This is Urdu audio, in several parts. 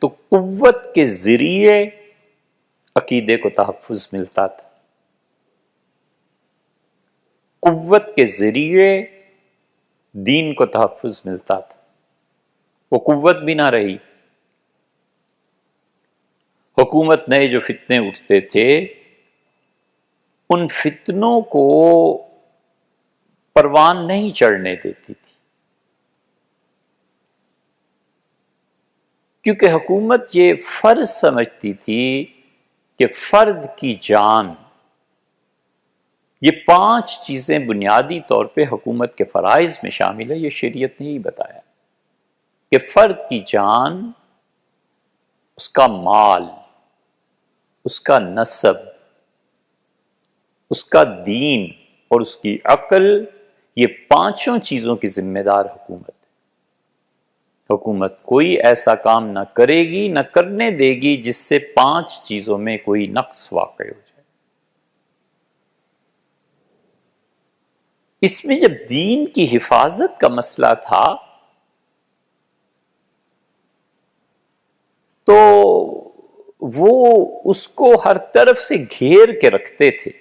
تو قوت کے ذریعے عقیدے کو تحفظ ملتا تھا، قوت کے ذریعے دین کو تحفظ ملتا تھا۔ وہ قوت بھی نہ رہی، حکومت نئے جو فتنے اٹھتے تھے ان فتنوں کو پروان نہیں چڑھنے دیتی تھی، کیونکہ حکومت یہ فرض سمجھتی تھی کہ فرد کی جان، یہ 5 چیزیں بنیادی طور پہ حکومت کے فرائض میں شامل ہے، یہ شریعت نے ہی بتایا کہ فرد کی جان، اس کا مال، اس کا نسب، اس کا دین اور اس کی عقل، یہ 5 چیزوں کی ذمہ دار حکومت ہے۔ حکومت کوئی ایسا کام نہ کرے گی، نہ کرنے دے گی جس سے 5 چیزوں میں کوئی نقص واقع ہو جائے۔ اس میں جب دین کی حفاظت کا مسئلہ تھا تو وہ اس کو ہر طرف سے گھیر کے رکھتے تھے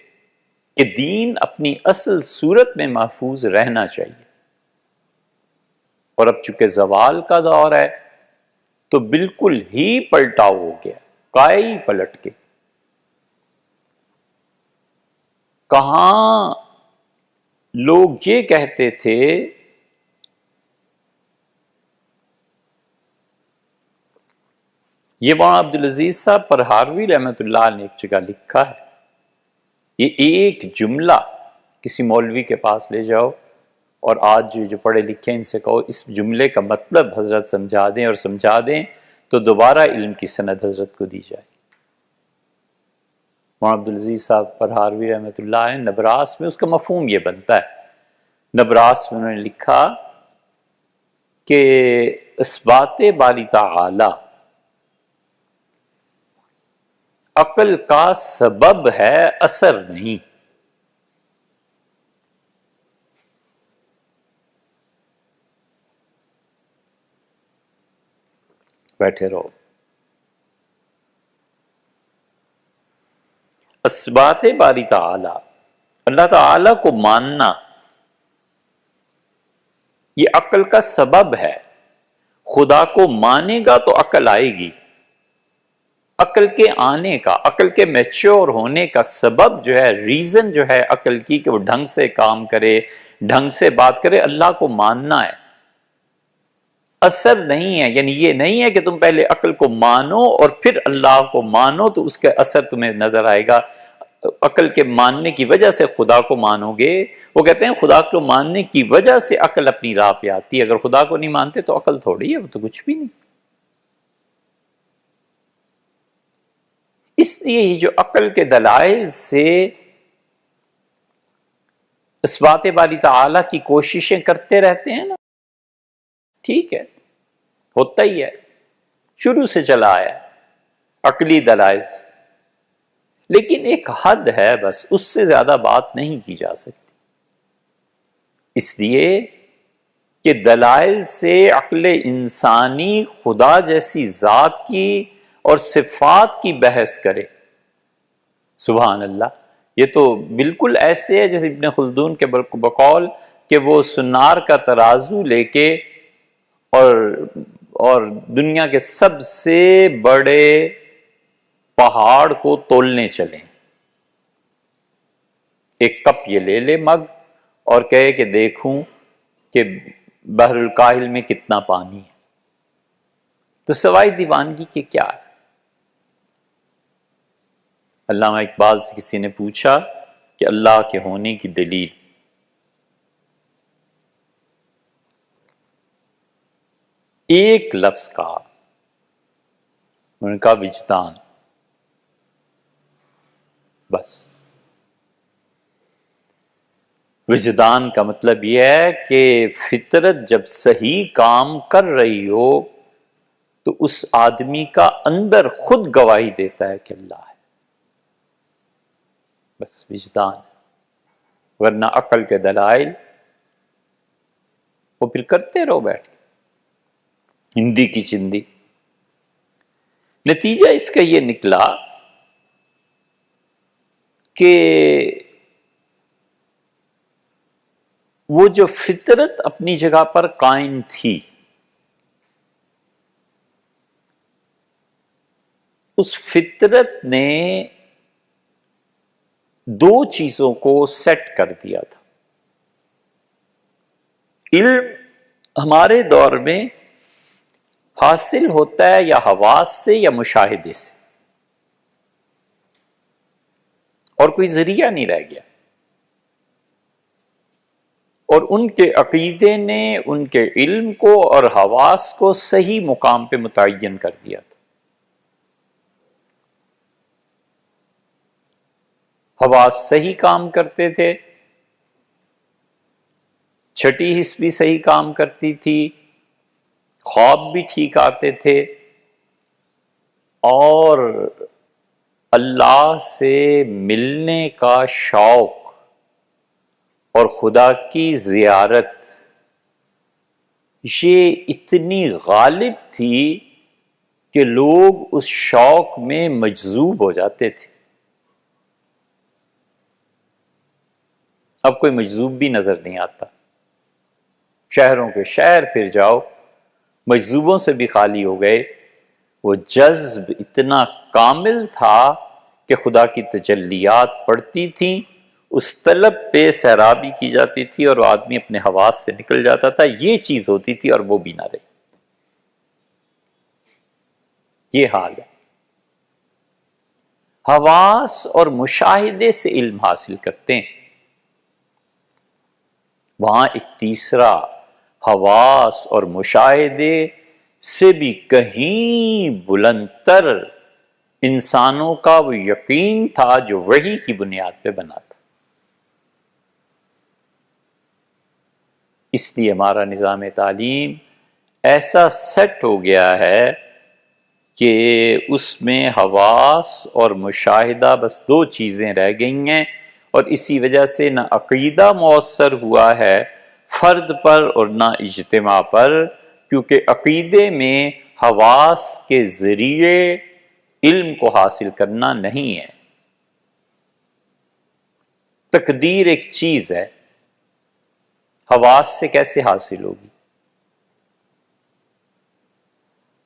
کہ دین اپنی اصل صورت میں محفوظ رہنا چاہیے۔ اور اب چونکہ زوال کا دور ہے تو بالکل ہی پلٹاؤ ہو گیا، کائی پلٹ کے۔ کہاں لوگ یہ کہتے تھے یہ مولانا عبدالعزیز صاحب پرہاروی رحمۃ اللہ نے ایک جگہ لکھا ہے، یہ ایک جملہ کسی مولوی کے پاس لے جاؤ اور آج جو پڑھے لکھے ان سے کہو اس جملے کا مطلب حضرت سمجھا دیں، اور سمجھا دیں تو دوبارہ علم کی سند حضرت کو دی جائے۔ مولانا عبدالعزیز صاحب پرہاروی رحمۃ اللہ نے نبراس میں، اس کا مفہوم یہ بنتا ہے، نبراس میں انہوں نے لکھا کہ اثبات باری تعالی عقل کا سبب ہے، اثر نہیں۔ بیٹھے رہو۔ اثبات باری تعالی، اللہ تعالی کو ماننا، یہ عقل کا سبب ہے۔ خدا کو مانے گا تو عقل آئے گی۔ عقل کے آنے کا، عقل کے میچور ہونے کا سبب جو ہے، ریزن جو ہے عقل کی کہ وہ ڈھنگ سے کام کرے، ڈھنگ سے بات کرے، اللہ کو ماننا ہے، اثر نہیں ہے۔ یعنی یہ نہیں ہے کہ تم پہلے عقل کو مانو اور پھر اللہ کو مانو تو اس کا اثر تمہیں نظر آئے گا۔ عقل کے ماننے کی وجہ سے خدا کو مانو گے۔ وہ کہتے ہیں خدا کو ماننے کی وجہ سے عقل اپنی راہ پہ آتی ہے، اگر خدا کو نہیں مانتے تو عقل تھوڑی ہے، وہ تو کچھ بھی نہیں۔ اس لیے یہ جو عقل کے دلائل سے اثبات باری تعالیٰ کی کوششیں کرتے رہتے ہیں نا، ٹھیک ہے، ہوتا ہی ہے، شروع سے چلا آیا عقلی دلائل سے، لیکن ایک حد ہے، بس اس سے زیادہ بات نہیں کی جا سکتی، اس لیے کہ دلائل سے عقل انسانی خدا جیسی ذات کی اور صفات کی بحث کرے، سبحان اللہ، یہ تو بالکل ایسے ہے جیسے ابن خلدون کے بقول کہ وہ سنار کا ترازو لے کے اور دنیا کے سب سے بڑے پہاڑ کو تولنے چلیں، ایک کپ یہ لے لے مگ اور کہے کہ دیکھوں کہ بحر الکاہل میں کتنا پانی ہے، تو سوائے دیوانگی کے کیا ہے؟ علامہ اقبال سے کسی نے پوچھا کہ اللہ کے ہونے کی دلیل، ایک لفظ کہا، انہوں نے کہا وجدان، بس۔ وجدان کا مطلب یہ ہے کہ فطرت جب صحیح کام کر رہی ہو تو اس آدمی کا اندر خود گواہی دیتا ہے کہ اللہ ہے، بس وجدان، ورنہ عقل کے دلائل وہ پھر کرتے رہو بیٹھ کے ہندی کی چندی۔ نتیجہ اس کا یہ نکلا کہ وہ جو فطرت اپنی جگہ پر قائم تھی، اس فطرت نے دو چیزوں کو سیٹ کر دیا تھا۔ علم ہمارے دور میں حاصل ہوتا ہے یا حواس سے یا مشاہدے سے، اور کوئی ذریعہ نہیں رہ گیا، اور ان کے عقیدے نے ان کے علم کو اور حواس کو صحیح مقام پہ متعین کر دیا تھا۔ حواس صحیح کام کرتے تھے، چھٹی حس بھی صحیح کام کرتی تھی، خواب بھی ٹھیک آتے تھے، اور اللہ سے ملنے کا شوق اور خدا کی زیارت یہ اتنی غالب تھی کہ لوگ اس شوق میں مجذوب ہو جاتے تھے۔ اب کوئی مجذوب بھی نظر نہیں آتا، شہروں کے شہر پھر جاؤ، مجذوبوں سے بھی خالی ہو گئے۔ وہ جذب اتنا کامل تھا کہ خدا کی تجلیات پڑتی تھیں، اس طلب پہ سیرابی کی جاتی تھی، اور وہ آدمی اپنے حواس سے نکل جاتا تھا۔ یہ چیز ہوتی تھی اور وہ بھی نہ رہی۔ یہ حال ہے۔ حواس اور مشاہدے سے علم حاصل کرتے ہیں۔ وہاں ایک تیسرا، حواس اور مشاہدے سے بھی کہیں بلندتر انسانوں کا وہ یقین تھا جو وحی کی بنیاد پہ بنا تھا۔ اس لیے ہمارا نظام تعلیم ایسا سیٹ ہو گیا ہے کہ اس میں حواس اور مشاہدہ بس دو چیزیں رہ گئی ہیں، اور اسی وجہ سے نہ عقیدہ مؤثر ہوا ہے فرد پر اور نہ اجتماع پر، کیونکہ عقیدے میں حواس کے ذریعے علم کو حاصل کرنا نہیں ہے۔ تقدیر ایک چیز ہے، حواس سے کیسے حاصل ہوگی؟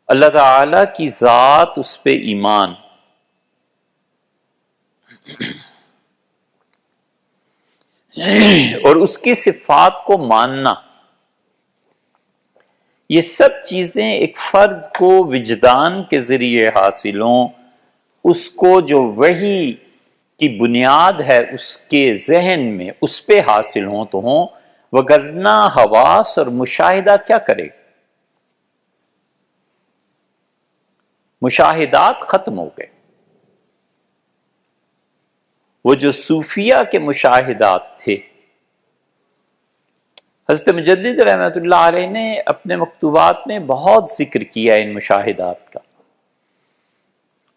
اللہ تعالی کی ذات، اس پہ ایمان، اور اس کی صفات کو ماننا، یہ سب چیزیں ایک فرد کو وجدان کے ذریعے حاصل ہوں، اس کو جو وحی کی بنیاد ہے اس کے ذہن میں اس پہ حاصل ہوں تو ہوں، وگرنہ حواس اور مشاہدہ کیا کرے؟ مشاہدات ختم ہو گئے۔ وہ جو صوفیہ کے مشاہدات تھے، حضرت مجدد رحمۃ اللہ علیہ نے اپنے مکتوبات میں بہت ذکر کیا ان مشاہدات کا،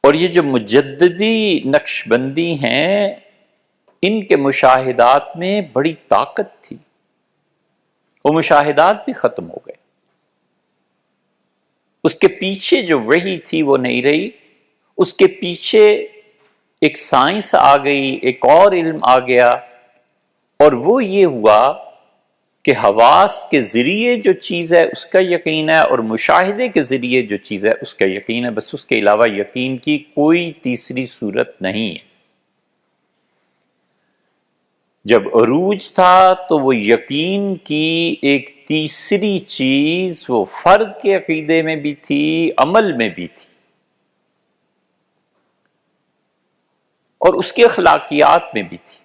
اور یہ جو مجددی نقش بندی ہیں، ان کے مشاہدات میں بڑی طاقت تھی۔ وہ مشاہدات بھی ختم ہو گئے، اس کے پیچھے جو وحی تھی وہ نہیں رہی، اس کے پیچھے ایک سائنس آ گئی، ایک اور علم آ گیا، اور وہ یہ ہوا کہ حواس کے ذریعے جو چیز ہے اس کا یقین ہے، اور مشاہدے کے ذریعے جو چیز ہے اس کا یقین ہے، بس اس کے علاوہ یقین کی کوئی تیسری صورت نہیں ہے۔ جب عروج تھا تو وہ یقین کی ایک تیسری چیز وہ فرد کے عقیدے میں بھی تھی، عمل میں بھی تھی، اور اس کے اخلاقیات میں بھی تھی۔